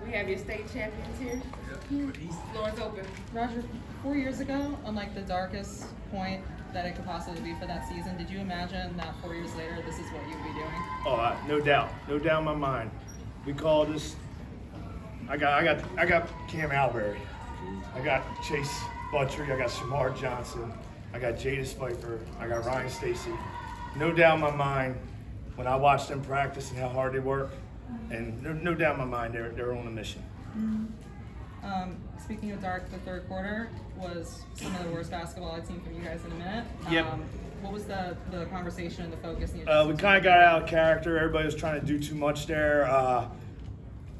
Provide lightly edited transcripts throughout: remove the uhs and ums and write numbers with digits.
We have your state champions here. Floor is open. Roger, 4 years ago, on like the darkest point that it could possibly be for that season, did you imagine that 4 years later, this is what you'd be doing? Oh, no doubt in my mind. We call this. I got Cam Alberry. I got Chase Buttrey. I got Shamar Johnson. I got Jadis Pfeiffer. I got Ryan Stacy. No doubt in my mind when I watch them practice and how hard they work, and no doubt in my mind they're on a mission. Speaking of dark, the third quarter was some of the worst basketball I've seen from you guys in a minute. Yep. What was the conversation and the focus? We kind of got out of character. Everybody was trying to do too much there.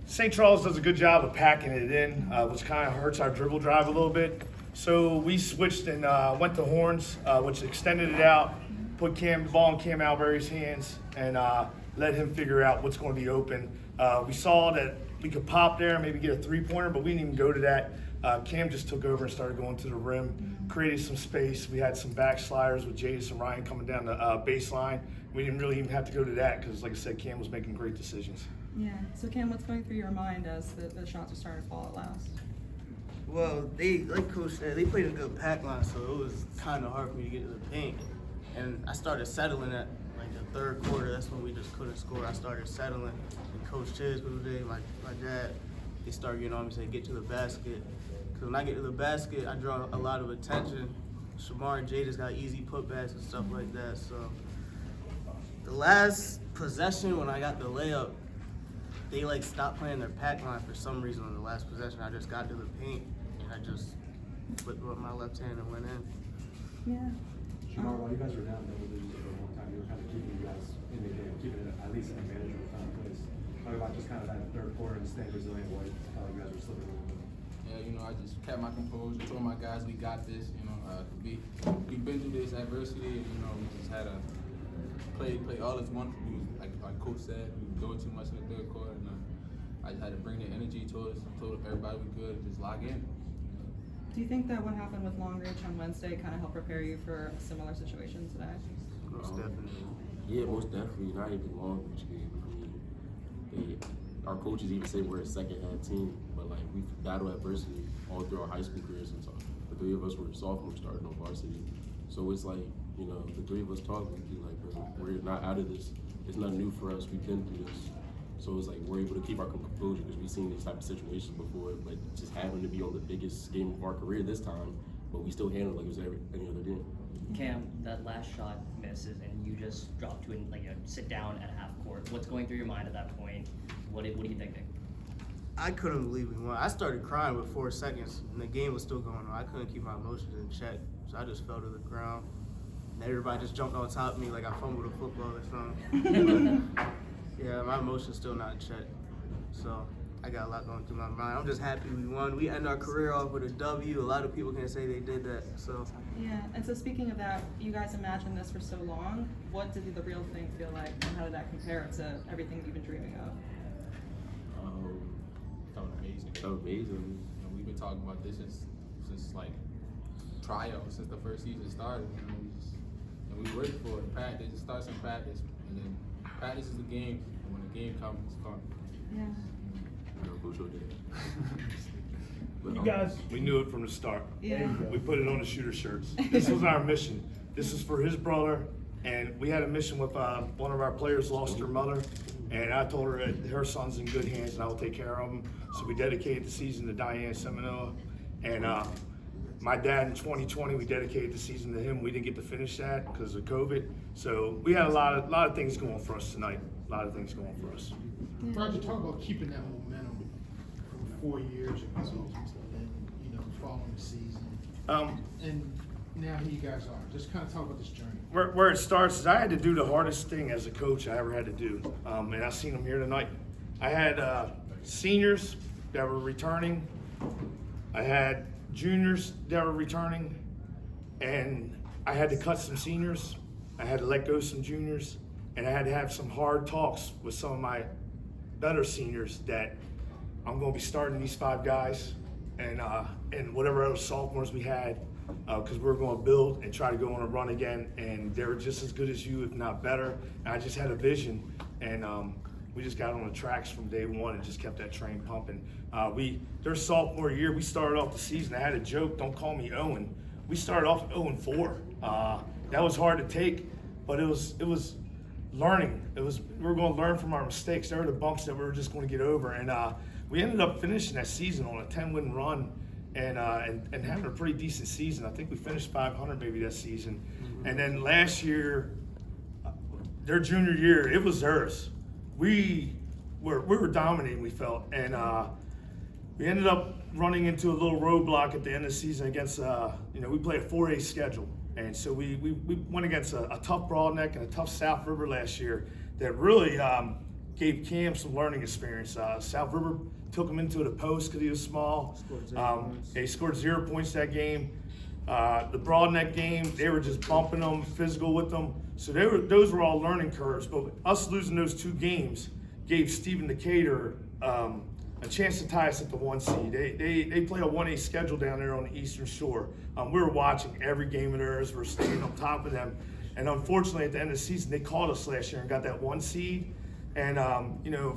St. Charles does a good job of packing it in, which kind of hurts our dribble drive a little bit. So we switched and went to horns, which extended it out, put the ball in Cam Alberry's hands, and let him figure out what's going to be open. We saw that we could pop there and maybe get a three-pointer, but we didn't even go to that. Cam just took over and started going to the rim, created some space. We had some backsliders with Jadis and Ryan coming down the baseline. We didn't really even have to go to that because, like I said, Cam was making great decisions. Yeah. So Cam, what's going through your mind as the shots are starting to fall at last? Well, like Coach said, they played a good pack line, so it was kind of hard for me to get to the paint. And I started settling at like the third quarter. That's when we just couldn't score. I started settling. And Coach Chiz, my dad, they started getting on me, saying, get to the basket. Because when I get to the basket, I draw a lot of attention. Shamar and Jada's got easy putbacks and stuff like that. So the last possession when I got the layup, they like stopped playing their pack line for some reason on the last possession. I just got to the paint and I just flipped with my left hand and went in. Yeah. Shamar, while you guys were down double digits for a long time, you were kind of keeping you guys in the game, keeping it at least in a manageable kind of place. Talk about just kind of that third quarter and staying resilient while you guys were slipping a little bit. Yeah, I just kept my composure, told my guys we got this. We've been through this adversity, and we just had to play all as one. We was, like Coach said, we were doing too much in the third quarter, and I just had to bring the energy to us. Told everybody we could just lock in. Do you think that what happened with Long Reach on Wednesday kind of helped prepare you for a similar situation today? Most definitely. Yeah, most definitely. Not even Long Beach game. Our coaches even say we're a second-hand team, but like we've battled adversity all through our high school careers. And so the three of us were sophomores starting on varsity, so it's like the three of us talk. We're not out of this. It's nothing new for us. We've been through this, so it's like we're able to keep our composure because we've seen these type of situations before. But just happened to be on the biggest game of our career this time, but we still handled it like it was any other game. Cam, that last shot misses, and you just drop to sit down at half court. What's going through your mind at that point? What are you thinking? I couldn't believe we won. I started crying with 4 seconds, and the game was still going on. I couldn't keep my emotions in check, so I just fell to the ground. And everybody just jumped on top of me like I fumbled a football or something. Yeah, my emotions still not in check. So I got a lot going through my mind. I'm just happy we won. We end our career off with a W. A lot of people can say they did that. So Yeah, and so speaking of that, you guys imagined this for so long. What did the real thing feel like, and how did that compare to everything you've been dreaming of? Felt amazing. Felt amazing. We've been talking about this since like tryouts, since the first season started. And we worked for it. Practice, it starts in practice, and then practice is the game. And when the game comes, it's fun. Yeah. You guys, we knew it from the start. Yeah. We put it on the shooter shirts. This was our mission. This is for his brother, and we had a mission with one of our players lost her mother, and I told her that her son's in good hands and I will take care of him. So we dedicated the season to Diane Seminola, and my dad in 2020, we dedicated the season to him. We didn't get to finish that because of COVID. So we had a lot of things going for us tonight. A lot of things going for us. Roger, talk about keeping that momentum for 4 years ago, and following the season. And now here you guys are. Just kind of talk about this journey. Where it starts is I had to do the hardest thing as a coach I ever had to do, and I've seen them here tonight. I had seniors that were returning. I had juniors that were returning, and I had to cut some seniors. I had to let go some juniors, and I had to have some hard talks with some of my better seniors that I'm going to be starting these 5 guys and whatever other sophomores we had, because we're going to build and try to go on a run again, and they were just as good as you, if not better. And I just had a vision, and we just got on the tracks from day one and just kept that train pumping. Their sophomore year, we started off the season. I had a joke, don't call me Owen. We started off 0-4. That was hard to take, but it was learning. We were going to learn from our mistakes. There were the bumps that we were just going to get over, and we ended up finishing that season on a 10-win run and having a pretty decent season. I think we finished 500 maybe that season. And then last year, their junior year, it was theirs. We were dominating, we felt, and we ended up running into a little roadblock at the end of the season against, we play a 4A schedule. And so we went against a tough Broadneck and a tough South River last year that really gave Cam some learning experience. South River took him into the post because he was small. They scored 0 points that game. The Broadneck game, they were just bumping them, physical with them. So those were all learning curves. But us losing those 2 games gave Stephen Decatur a chance to tie us at the 1 seed. They play a 1A schedule down there on the Eastern Shore. We were watching every game of theirs. We're staying on top of them. And unfortunately, at the end of the season, they caught us last year and got that 1 seed. And,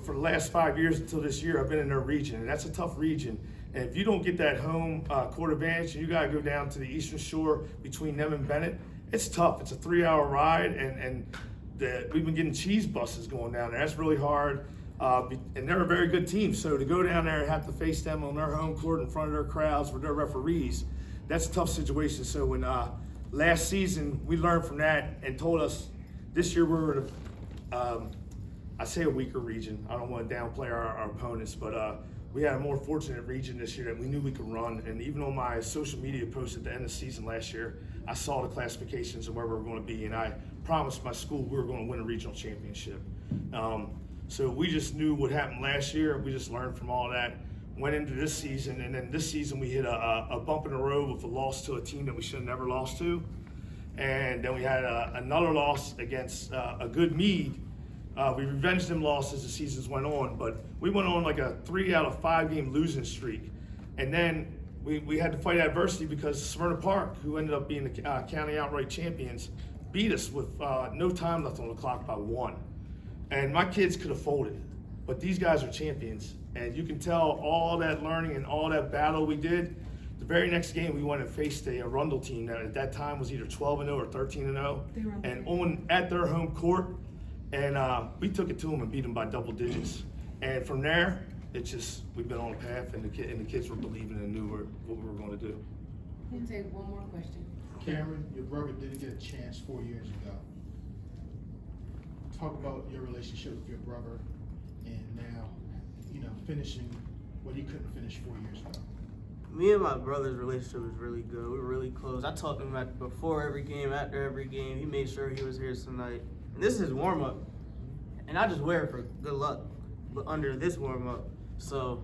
for the last 5 years until this year, I've been in their region. And that's a tough region. And if you don't get that home court advantage, you got to go down to the Eastern Shore between them and Bennett. It's tough. It's a 3-hour ride. And we've been getting cheese buses going down there. That's really hard. And they're a very good team. So to go down there and have to face them on their home court in front of their crowds with their referees, that's a tough situation. So when last season we learned from that and told us this year we were I say a weaker region. I don't want to downplay our opponents, but we had a more fortunate region this year that we knew we could run. And even on my social media post at the end of the season last year, I saw the classifications and where we were going to be, and I promised my school we were going to win a regional championship. So we just knew what happened last year. We just learned from all that, went into this season, and then this season we hit a bump in the road with a loss to a team that we should have never lost to. And then we had another loss against a good Meade. We revenged them losses as the seasons went on, but we went on like a 3 out of 5 game losing streak. And then we had to fight adversity because Smyrna Park, who ended up being the county outright champions, beat us with no time left on the clock by 1. And my kids could have folded, but these guys are champions. And you can tell all that learning and all that battle we did. The very next game, we went and faced a Arundel team that at that time was either 12-0 or 13-0, and at their home court. And we took it to them and beat them by double digits. And from there, we've been on a path, and the kids were believing and knew what we were going to do. We'll take one more question. Cameron, your brother didn't get a chance 4 years ago. Talk about your relationship with your brother and now, finishing what he couldn't finish 4 years ago. Me and my brother's relationship is really good. We're really close. I talked to him before every game, after every game. He made sure he was here tonight. And this is his warm-up. And I just wear it for good luck under this warm-up. So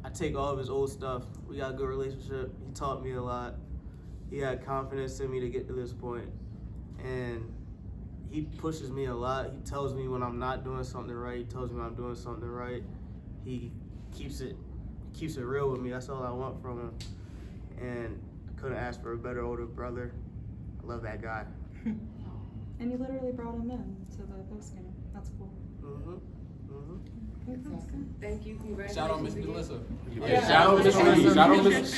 I take all of his old stuff. We got a good relationship. He taught me a lot. He had confidence in me to get to this point. And he pushes me a lot. He tells me when I'm not doing something right. He tells me when I'm doing something right. He keeps it real with me. That's all I want from him. And I couldn't ask for a better older brother. I love that guy. And you literally brought him in to the post game. That's cool. Thank you. Congratulations. Shout out Miss again. Melissa. Shout out Miss Reed. Shout out Miss